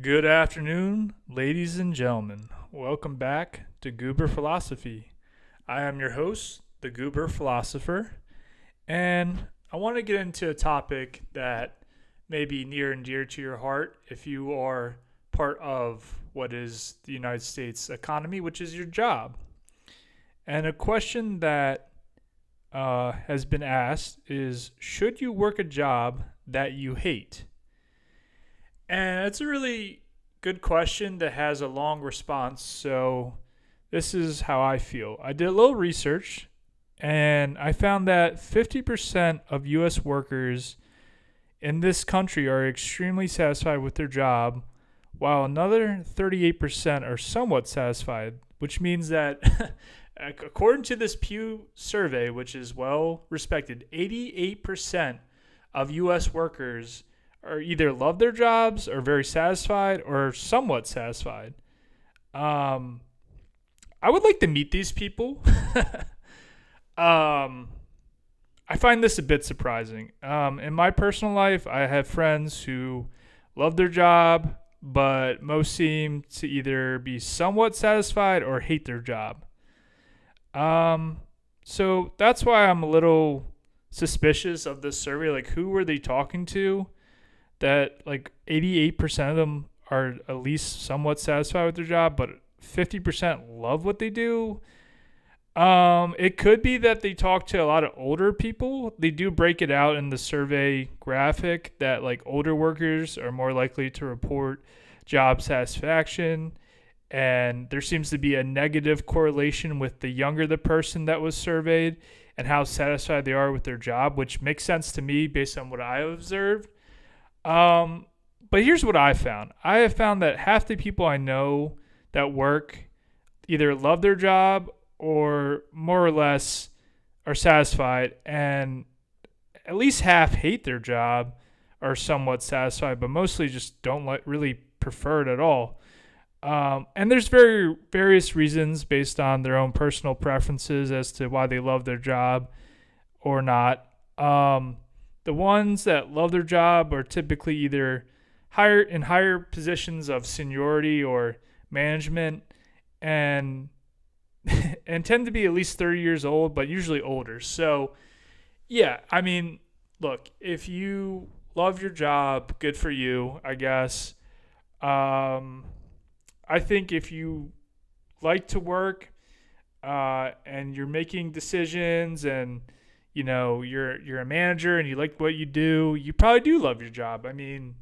Good afternoon, ladies and gentlemen. Welcome back to Goober Philosophy. I am your host, the Goober Philosopher, and I want to get into a topic that may be near and dear to your heart if you are part of what is the United States economy, which is your job. And a question that has been asked is, should you work a job that you hate? And it's a really good question that has a long response. So, this is how I feel. I did a little research and I found that 50% of US workers in this country are extremely satisfied with their job, while another 38% are somewhat satisfied, which means that, according to this Pew survey, which is well respected, 88% of US workers or either love their jobs or very satisfied or somewhat satisfied. I would like to meet these people. I find this a bit surprising. In my personal life, I have friends who love their job, but most seem to either be somewhat satisfied or hate their job. So that's why I'm a little suspicious of this survey. Like, who were they talking to? That like 88% of them are at least somewhat satisfied with their job, but 50% love what they do. It could be that they talk to a lot of older people. They do break it out in the survey graphic that like older workers are more likely to report job satisfaction, and there seems to be a negative correlation with the younger the person that was surveyed and how satisfied they are with their job, which makes sense to me based on what I observed. But here's what I found. I have found that half the people I know that work either love their job or more or less are satisfied, and at least half hate their job or somewhat satisfied, but mostly just don't really prefer it at all. And there's various reasons based on their own personal preferences as to why they love their job or not. The ones that love their job are typically either higher positions of seniority or management, and and tend to be at least 30 years old, but usually older. So, yeah, I mean, look, if you love your job, good for you, I guess. I think if you like to work and you're making decisions and you're a manager and you like what you do, you probably do love your job. I mean,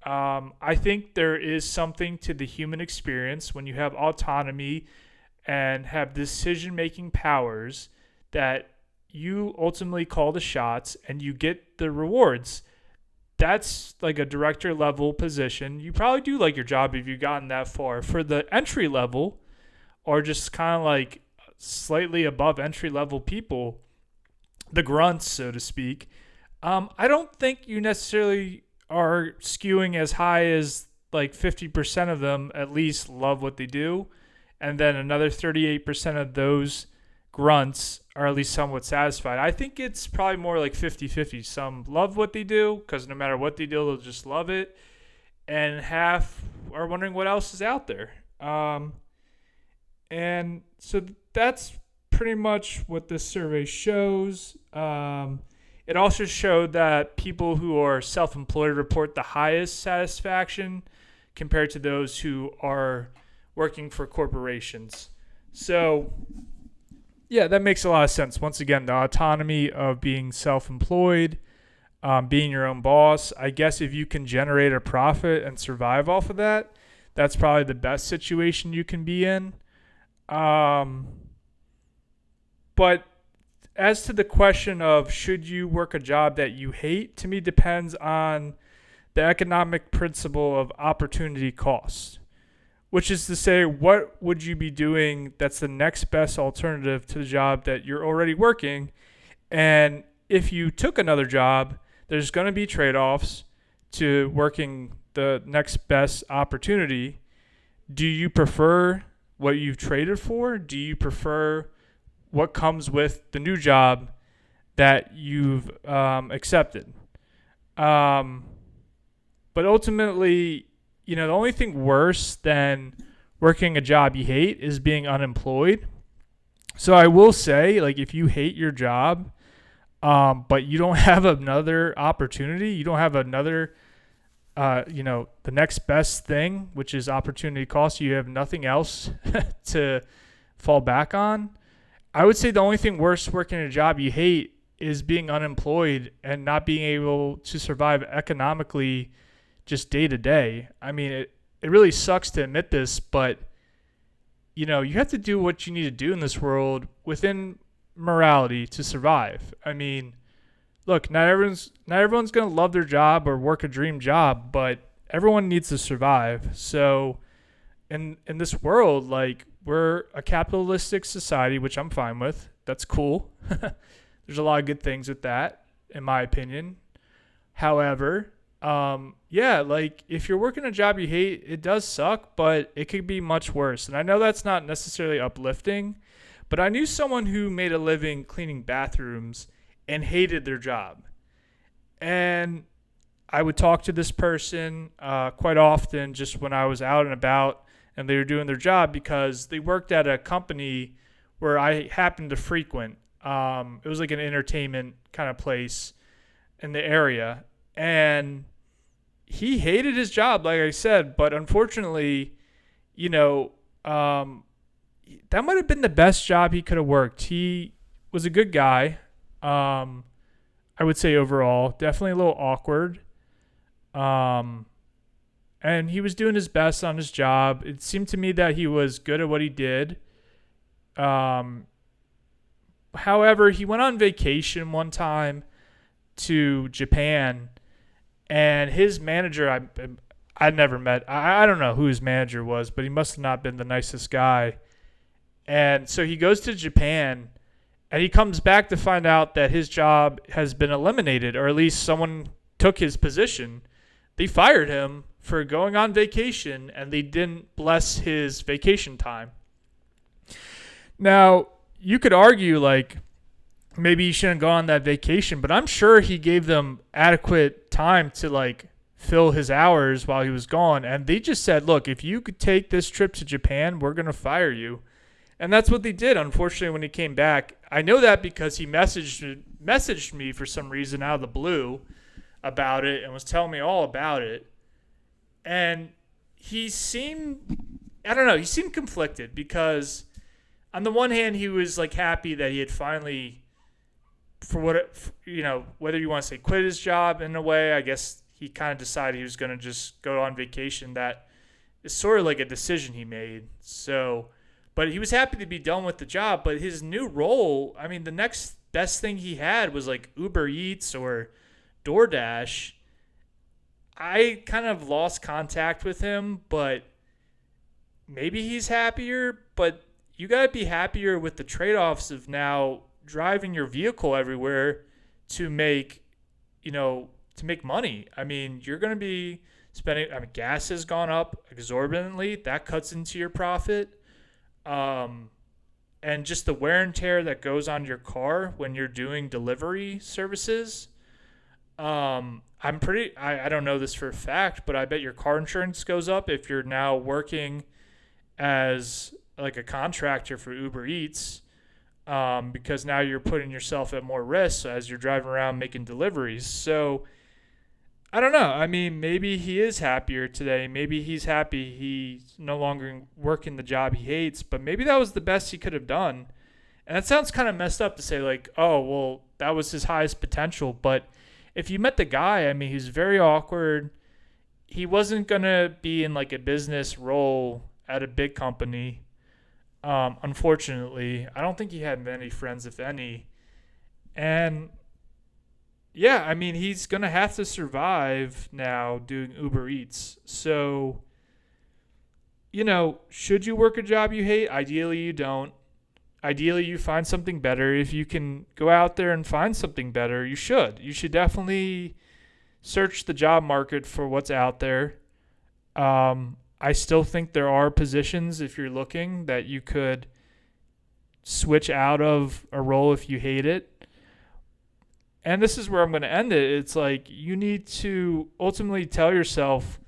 I think there is something to the human experience when you have autonomy and have decision-making powers that you ultimately call the shots and you get the rewards. That's like a director level position. You probably do like your job if you've gotten that far. For the entry level or just kind of like slightly above entry level people, the grunts, so to speak, I don't think you necessarily are skewing as high as like 50% of them at least love what they do. And then another 38% of those grunts are at least somewhat satisfied. I think it's probably more like 50-50. Some love what they do because no matter what they do, they'll just love it. And half are wondering what else is out there. And so that's pretty much what this survey shows. It also showed that people who are self-employed report the highest satisfaction compared to those who are working for corporations. So, yeah, that makes a lot of sense. Once again, the autonomy of being self-employed, being your own boss. I guess if you can generate a profit and survive off of that, that's probably the best situation you can be in. But as to the question of should you work a job that you hate, to me depends on the economic principle of opportunity cost, which is to say, what would you be doing that's the next best alternative to the job that you're already working? And if you took another job, there's going to be trade-offs to working the next best opportunity. Do you prefer what you've traded for? Do you prefer what comes with the new job that you've accepted? But ultimately, the only thing worse than working a job you hate is being unemployed. So I will say, like, if you hate your job, but you don't have another opportunity, you don't have another, the next best thing, which is opportunity cost, you have nothing else to fall back on. I would say the only thing worse working a job you hate is being unemployed and not being able to survive economically just day to day. I mean, it really sucks to admit this, but you have to do what you need to do in this world within morality to survive. I mean, look, not everyone's going to love their job or work a dream job, but everyone needs to survive. So in this world, like, we're a capitalistic society, which I'm fine with. That's cool. There's a lot of good things with that, in my opinion. However, like, if you're working a job you hate, it does suck, but it could be much worse. And I know that's not necessarily uplifting, but I knew someone who made a living cleaning bathrooms and hated their job. And I would talk to this person quite often just when I was out and about and they were doing their job, because they worked at a company where I happened to frequent. It was like an entertainment kind of place in the area. And he hated his job, like I said, but unfortunately, that might have been the best job he could have worked. He was a good guy. I would say overall, definitely a little awkward. And he was doing his best on his job. It seemed to me that he was good at what he did. However, he went on vacation one time to Japan, and his manager, I'd never met. I don't know who his manager was, but he must have not been the nicest guy. And so he goes to Japan, and he comes back to find out that his job has been eliminated, or at least someone took his position. They fired him for going on vacation, and they didn't bless his vacation time. Now, you could argue, like, maybe he shouldn't go on that vacation, but I'm sure he gave them adequate time to, like, fill his hours while he was gone. And they just said, look, if you could take this trip to Japan, we're going to fire you. And that's what they did, unfortunately, when he came back. I know that because he messaged me for some reason out of the blue about it and was telling me all about it. And he seemed conflicted, because on the one hand, he was, like, happy that he had finally, whether you want to say quit his job in a way, I guess he kind of decided he was going to just go on vacation. That is sort of like a decision he made. So, but he was happy to be done with the job. But his new role, I mean, the next best thing he had was like Uber Eats or DoorDash. I kind of lost contact with him, but maybe he's happier. But you got to be happier with the trade-offs of now driving your vehicle everywhere to make money. I mean, you're going to be spending, gas has gone up exorbitantly. That cuts into your profit. And just the wear and tear that goes on your car when you're doing delivery services. I don't know this for a fact, but I bet your car insurance goes up if you're now working as like a contractor for Uber Eats, because now you're putting yourself at more risk as you're driving around making deliveries. So I don't know. I mean, maybe he is happier today. Maybe he's happy he's no longer working the job he hates, but maybe that was the best he could have done. And that sounds kind of messed up to say, like, oh, well, that was his highest potential. But if you met the guy, I mean, he's very awkward. He wasn't going to be in like a business role at a big company. Unfortunately, I don't think he had many friends, if any. And yeah, I mean, he's going to have to survive now doing Uber Eats. So, should you work a job you hate? Ideally, you don't. Ideally, you find something better. If you can go out there and find something better, you should. You should definitely search the job market for what's out there. I still think there are positions, if you're looking, that you could switch out of a role if you hate it. And this is where I'm going to end it. It's like you need to ultimately tell yourself,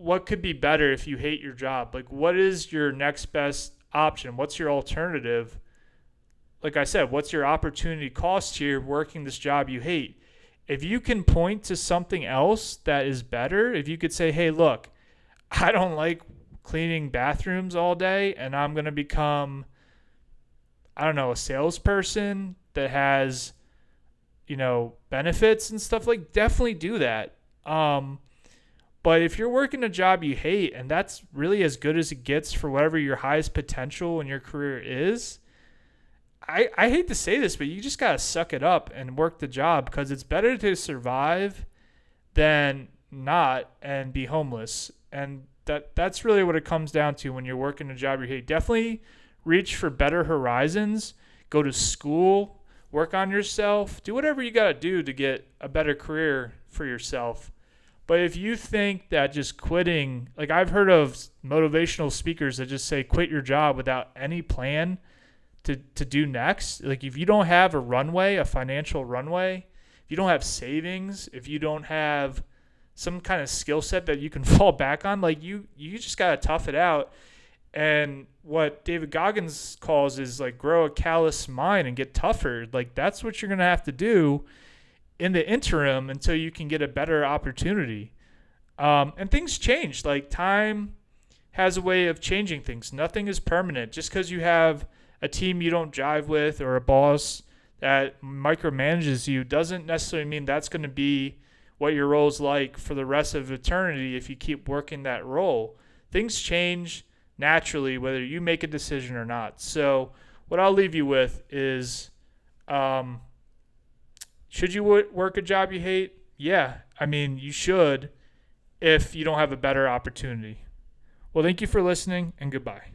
what could be better if you hate your job? Like, what is your next best option? What's your alternative? Like I said, what's your opportunity cost here working this job you hate? If you can point to something else that is better, if you could say, hey, look, I don't like cleaning bathrooms all day and I'm going to become, I don't know, a salesperson that has, benefits and stuff, like, definitely do that. But if you're working a job you hate and that's really as good as it gets for whatever your highest potential in your career is, I hate to say this, but you just got to suck it up and work the job, because it's better to survive than not and be homeless. And that's really what it comes down to when you're working a job you hate. Definitely reach for better horizons, go to school, work on yourself, do whatever you got to do to get a better career for yourself. But if you think that just quitting, like, I've heard of motivational speakers that just say quit your job without any plan to do next. Like, if you don't have a runway, a financial runway, if you don't have savings, if you don't have some kind of skill set that you can fall back on, like, you just got to tough it out. And what David Goggins calls is, like, grow a callous mind and get tougher. Like, that's what you're going to have to do in the interim until you can get a better opportunity. And things change. Like, time has a way of changing things. Nothing is permanent. Just because you have a team you don't jive with or a boss that micromanages you doesn't necessarily mean that's going to be what your role's like for the rest of eternity if you keep working that role. Things change naturally whether you make a decision or not. So what I'll leave you with is, should you work a job you hate? Yeah, I mean, you should if you don't have a better opportunity. Well, thank you for listening, and goodbye.